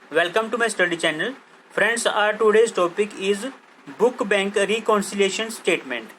Welcome to my study channel. Friends, our today's topic is Book Bank Reconciliation Statement.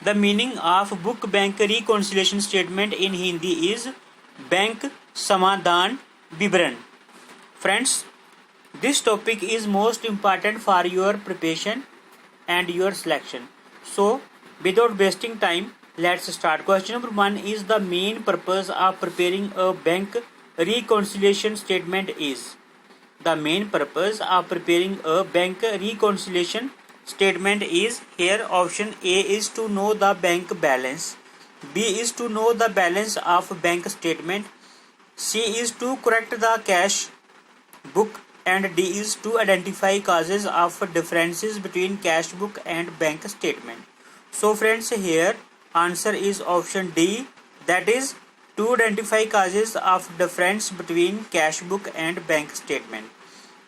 The meaning of Book Bank Reconciliation Statement in Hindi is Bank Samadhan Vibran. Friends, this topic is most important for your preparation and your selection. So, without wasting time, let's start. Question number 1 is the main purpose of preparing a bank reconciliation statement is. The main purpose of preparing a bank reconciliation statement is here option A is to know the bank balance, B is to know the balance of bank statement, C is to correct the cash book, and D is to identify causes of differences between cash book and bank statement. So friends, here answer is option D, that is to identify causes of difference between cash book and bank statement.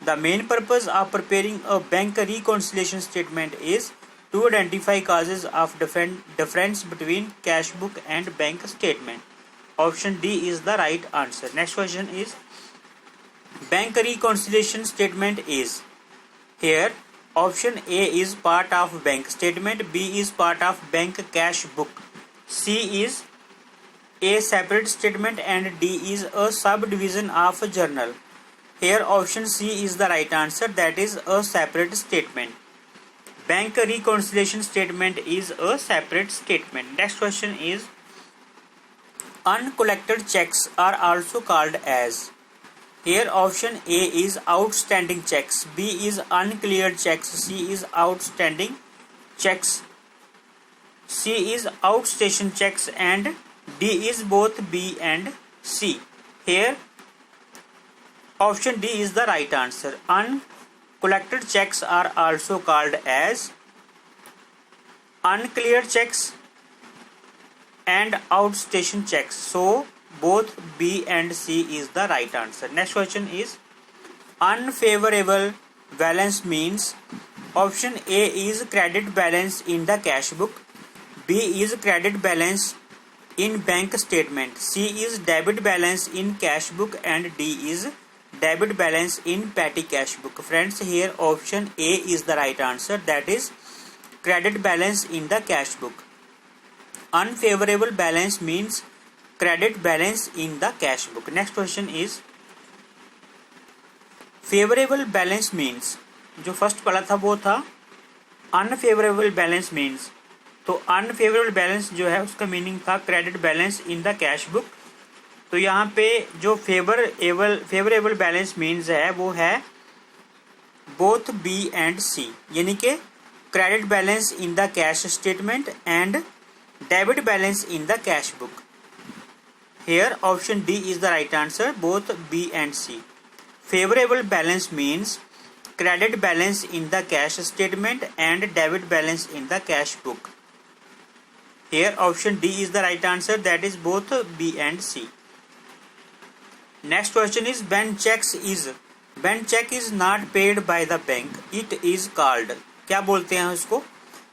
The main purpose of preparing a bank reconciliation statement is to identify causes of difference between cash book and bank statement. Option D is the right answer. Next question is bank reconciliation statement is. Here option A is part of bank statement, B is part of bank cash book, C is a separate statement, and D is a subdivision of a journal. Here option C is the right answer, that is a separate statement. Bank reconciliation statement is a separate statement. Next question is uncollected checks are also called as. Here option A is outstanding checks, B is uncleared checks, C is outstanding checks, C is outstation checks, and D is both B and C. Here option D is the right answer. Uncollected checks are also called as uncleared checks and outstation checks. So both B and C is the right answer. Next question is unfavorable balance means. Option A is credit balance in the cash book, B is credit balance in bank statement, C is debit balance in cash book, and D is debit balance in petty cash book. Friends, here option A is the right answer, that is credit balance in the cash book. Unfavorable balance means credit balance in the cash book. Next question is favorable balance means. जो first वाला था वो था unfavourable balance means. तो unfavourable balance जो है उसका meaning था credit balance in the cash book. तो यहाँ पे जो फेवरेबल बैलेंस मीन्स है वो है बोथ बी एंड सी, यानी कि credit balance in the cash statement and debit balance in the cash book. Here option D is the right answer, both B and C. Favorable balance means credit balance in the cash statement and debit balance in the cash book. Here option D is the right answer, that is both B and C. Next question is when check is not paid by the bank, it is called. क्या बोलते हैं उसको?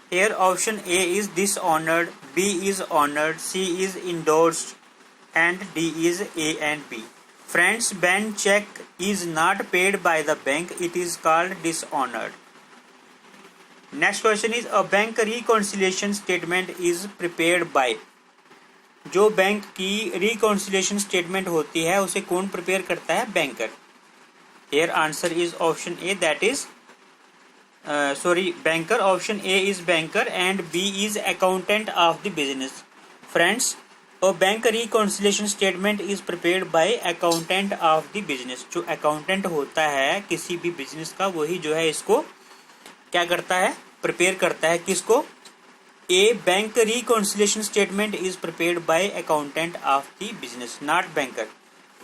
Here option A is dishonored, B is honored, C is endorsed, and D is A and B. Friends, when check is not paid by the bank, it is called dishonored. Next question is a bank reconciliation statement is prepared by. जो bank की reconciliation statement होती है उसे कौन prepare करता है? Banker. Here answer is option A, that is banker. Option A is banker and B is accountant of the business. Friends, a bank reconciliation statement is prepared by accountant of the business. जो accountant होता है किसी भी business का, वही जो है इसको क्या करता है? प्रिपेयर करता है. किसको? A bank reconciliation statement is prepared by accountant of the business, not banker.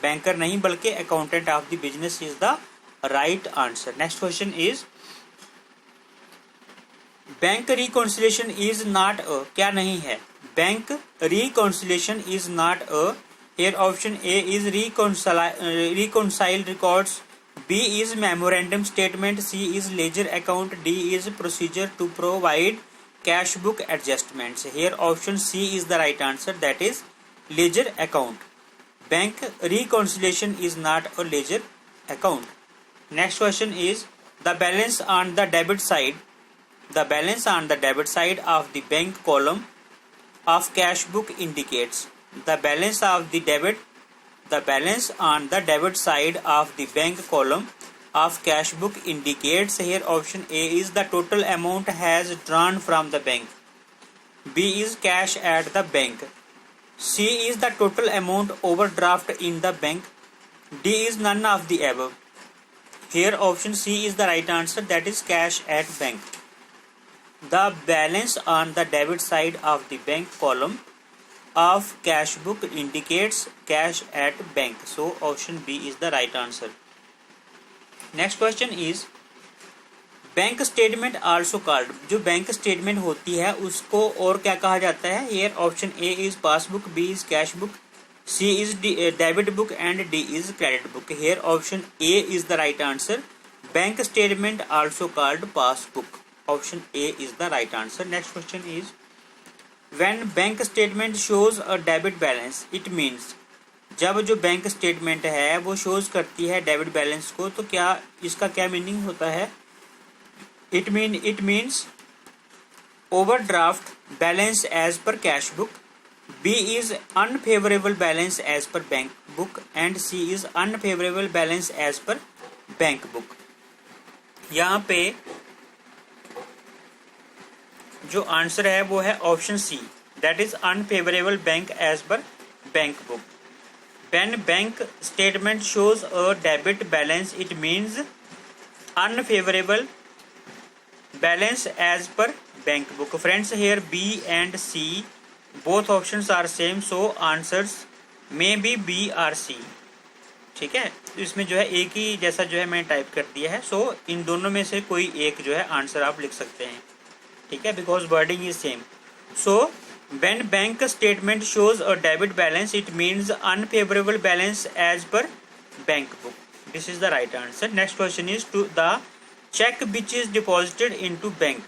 Banker नहीं बल्कि accountant of the business is the right answer. Next question is bank reconciliation is not a. क्या नहीं है? Bank reconciliation is not a. Here option A is reconcile records, B is memorandum statement, C is ledger account, D is procedure to provide cash book adjustments. Here option C is the right answer, that is ledger account. Bank reconciliation is not a ledger account. Next question is the balance on the debit side. The balance on the debit side of the bank column of cash book indicates the balance of the debit. The balance on the debit side of the bank column of cash book indicates. Here option A is the total amount has drawn from the bank. B is cash at the bank. C is the total amount overdraft in the bank. D is none of the above. Here option C is the right answer, that is cash at bank. The balance on the debit side of the bank column of cash book indicates cash at bank. So option B is the right answer. Next question is bank statement also called. जो bank statement होती है उसको और क्या कहा जाता है? Here option A is passbook, B is cash book, C is debit book and D is credit book. Here option A is the right answer. Bank statement also called passbook. Option A is the right answer. Next question is when bank statement shows a debit balance it means. जब जो bank statement है वो shows करती है debit balance को, तो क्या इसका क्या मीनिंग होता है? It means overdraft balance as per cash book. B is unfavorable balance as per bank book and C is unfavorable balance as per bank book. यहाँ पे जो आंसर है वो है option C, that is unfavorable bank as per bank book. When bank statement shows a debit balance, it means unfavorable balance as per bank book. Friends, here B and C both options are same, so answers may be B or C. ठीक है, तो इसमें जो है एक ही जैसा जो है मैंने टाइप कर दिया है. सो इन दोनों में से कोई एक जो है आंसर आप लिख सकते हैं. ठीक है, because wording is same. So when bank statement shows a debit balance it means unfavorable balance as per bank book. This is the right answer. Next question is to the check which is deposited into bank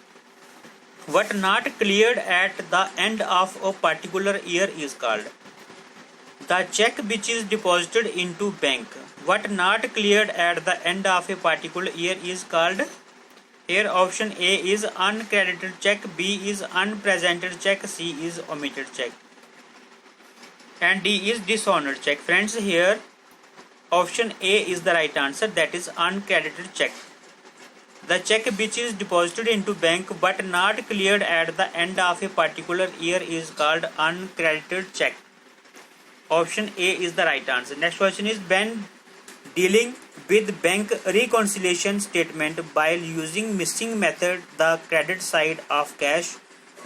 what not cleared at the end of a particular year is called. The check which is deposited into bank what not cleared at the end of a particular year is called. Here option A is uncredited check, B is unpresented check, C is omitted check and D is dishonored check. Friends, here option A is the right answer, that is uncredited check. The check which is deposited into bank but not cleared at the end of a particular year is called uncredited check. Option A is the right answer. Next question is when dealing with bank reconciliation statement while using missing method the credit side of cash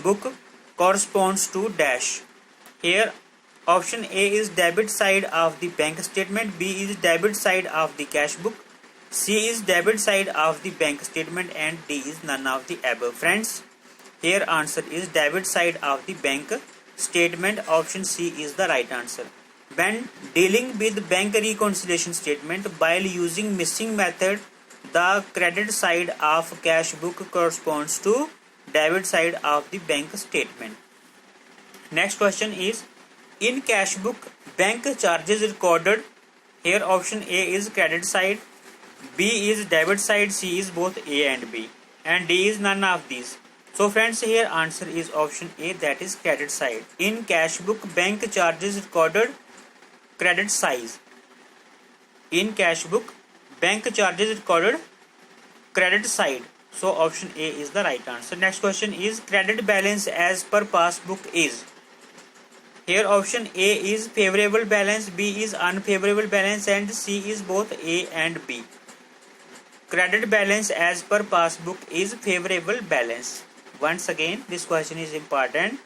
book corresponds to dash. Here option A is debit side of the bank statement, B is debit side of the cash book, C is debit side of the bank statement and D is none of the above. Friends, here answer is debit side of the bank statement. Option C is the right answer. When dealing with bank reconciliation statement while using missing method the credit side of cash book corresponds to debit side of the bank statement. Next question is in cash book bank charges recorded. Here option A is credit side, B is debit side, C is both A and B and D is none of these. So friends, here answer is option A, that is credit side. In cash book bank charges recorded credit size. In cash book bank charges recorded credit side. So option A is the right answer. Next question is credit balance as per passbook is. Here option A is favorable balance, B is unfavorable balance and C is both A and B. Credit balance as per passbook is favorable balance. Once again, this question is important.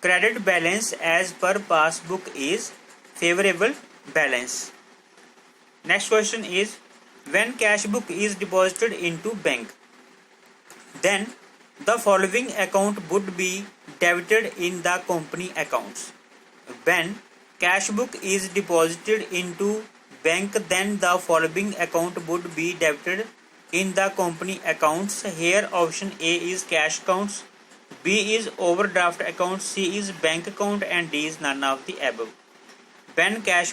Credit balance as per passbook is favorable balance. Next question is when cash book is deposited into bank, then the following account would be debited in the company accounts. When cash book is deposited into bank, then the following account would be debited in the company accounts. Here option A is cash accounts, B is overdraft account, C is bank account and D is none of the above. When cash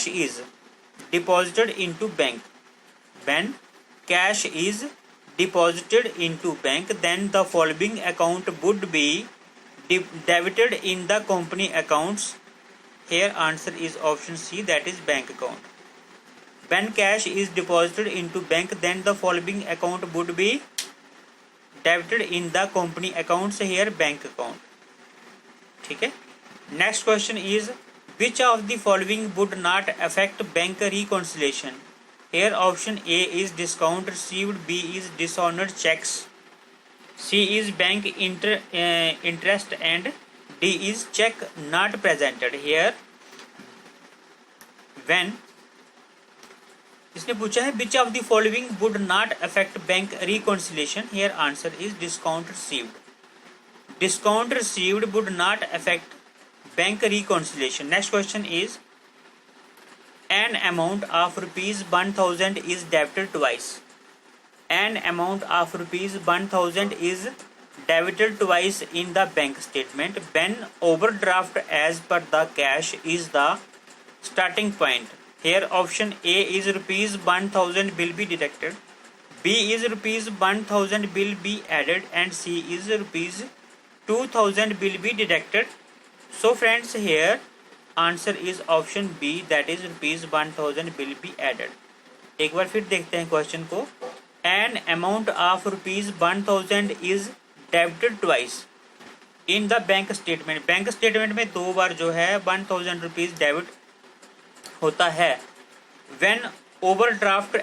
is deposited into bank, when cash is deposited into bank, then the following account would be debited in the company accounts. Here answer is option C, that is bank account. When cash is deposited into bank, then the following account would be debited in the company accounts. Here bank account. ठीक है. Next question is, which of the following would not affect bank reconciliation? Here option A is discount received, B is dishonored checks, C is bank interest and D is check not presented. Here when इसने पूछा है which of the following would not affect bank reconciliation, here answer is discount received. Discount received would not affect bank reconciliation. Next question is, an amount of rupees 1000 is debited twice. An amount of rupees 1000 is debited twice in the bank statement when overdraft as per the cash is the starting point. Here option A is rupees 1000 will be deducted, B is rupees 1000 will be added and C is rupees 2000 will be deducted. So friends, here answer is option B, that is rupees 1000 will be added. एक बार फिर देखते हैं question को. An amount of rupees 1000 is debited twice in the bank statement. Bank statement में दो बार जो है 1000 rupees debit होता है. when overdraft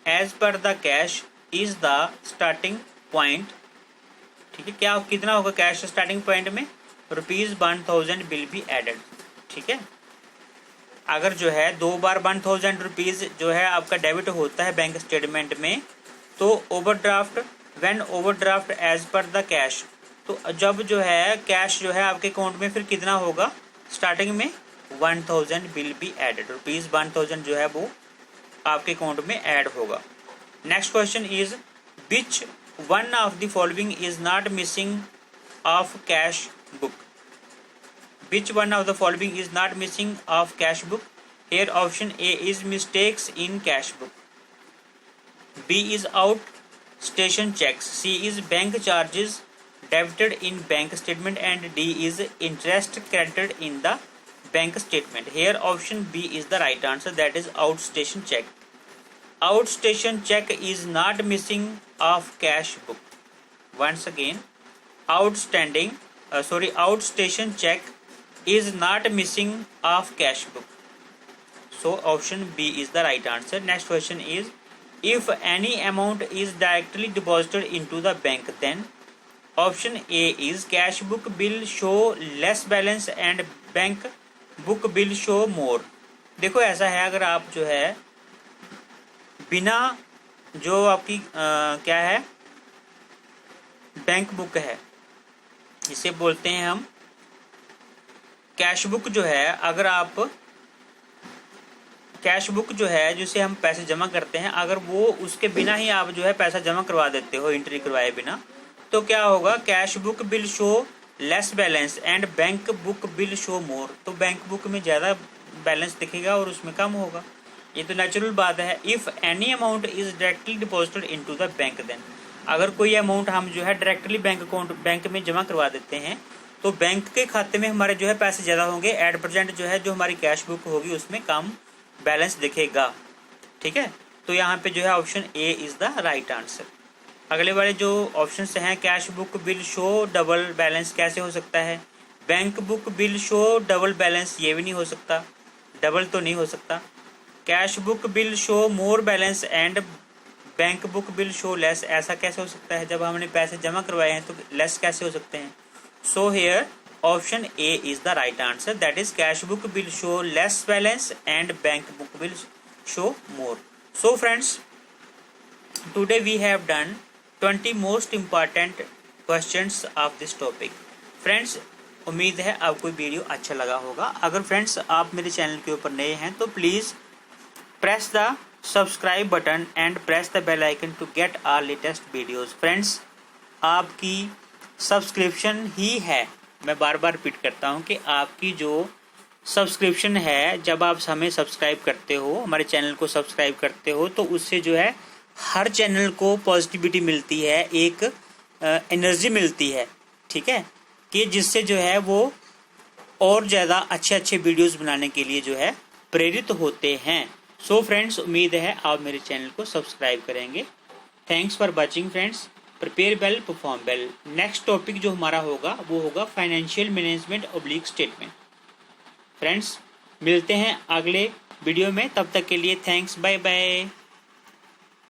as per the cash is the starting point. ठीक है, क्या कितना होगा कैश स्टार्टिंग पॉइंट में? Rupees 1000 will be added. ठीक है, अगर जो है दो बार 1000 रुपीज जो है आपका डेबिट होता है बैंक स्टेटमेंट में, तो overdraft when overdraft as per the cash, तो जब जो है कैश जो है आपके अकाउंट में फिर कितना होगा? स्टार्टिंग में 1000 विल बी एडेड. रुपीज 1000 जो है वो आपके अकाउंट में ऐड होगा. Next question is, which one of the following is not missing of cash book? Which one of the following is not missing of cash book? Here option A is mistakes in cash book, B is outstation checks, C is bank charges debited in bank statement and D is interest credited in the bank statement. Here option B is the right answer, that is outstation check. Outstation check is not missing of cash book. Once again, outstation check is not missing of cash book. So option B is the right answer. Next question is, if any amount is directly deposited into the bank, then option A is cash book will show less balance and bank book will show more. देखो ऐसा है, अगर आप जो है बिना जो आपकी क्या है बैंक बुक है, जिसे बोलते हैं हम कैश बुक जो है, अगर आप कैश बुक जो है जिसे हम पैसे जमा करते हैं, अगर वो उसके बिना ही आप जो है पैसा जमा करवा देते हो एंट्री करवाए बिना, तो क्या होगा? Cash book will show less balance and bank book will show मोर. तो बैंक बुक में ज़्यादा बैलेंस दिखेगा और उसमें कम होगा. ये तो नेचुरल बात है. If any amount is directly deposited into the bank, then अगर कोई अमाउंट हम जो है डायरेक्टली बैंक में जमा करवा देते हैं, तो बैंक के खाते में हमारे जो है पैसे ज़्यादा होंगे. एट प्रेजेंट जो है जो हमारी कैश बुक होगी उसमें कम बैलेंस दिखेगा. ठीक है, तो यहाँ पे जो है option A is the right answer. अगले वाले जो ऑप्शन हैं, cash book will show double balance, कैसे हो सकता है? Bank book will show double balance, ये भी नहीं हो सकता, डबल तो नहीं हो सकता. Cash book will show more balance and bank book will show less, ऐसा कैसे हो सकता है? जब हमने पैसे जमा करवाए हैं तो लेस कैसे हो सकते हैं? So here option A is the right answer, that is cash book will show less balance and bank book will show more. So friends, today we have done 20 most important questions of this topic. Friends, उम्मीद है आपको video अच्छा लगा होगा. अगर friends आप मेरे channel के ऊपर नए हैं तो please press the subscribe button and press the bell icon to get our latest videos. Friends, आपकी सब्सक्रिप्शन ही है, मैं बार बार रिपीट करता हूं कि आपकी जो सब्सक्रिप्शन है, जब आप हमें सब्सक्राइब करते हो, हमारे चैनल को सब्सक्राइब करते हो, तो उससे जो है हर चैनल को पॉजिटिविटी मिलती है, एक एनर्जी मिलती है, ठीक है, कि जिससे जो है वो और ज़्यादा अच्छे अच्छे वीडियोस बनाने के लिए जो है प्रेरित होते हैं। सो फ्रेंड्स, उम्मीद है आप मेरे चैनल को सब्सक्राइब करेंगे। Thanks for watching friends. Prepare well, perform well. Next topic जो हमारा होगा वो होगा financial management oblique statement. Friends, मिलते हैं अगले वीडियो में, तब तक के लिए थैंक्स, बाय बाय।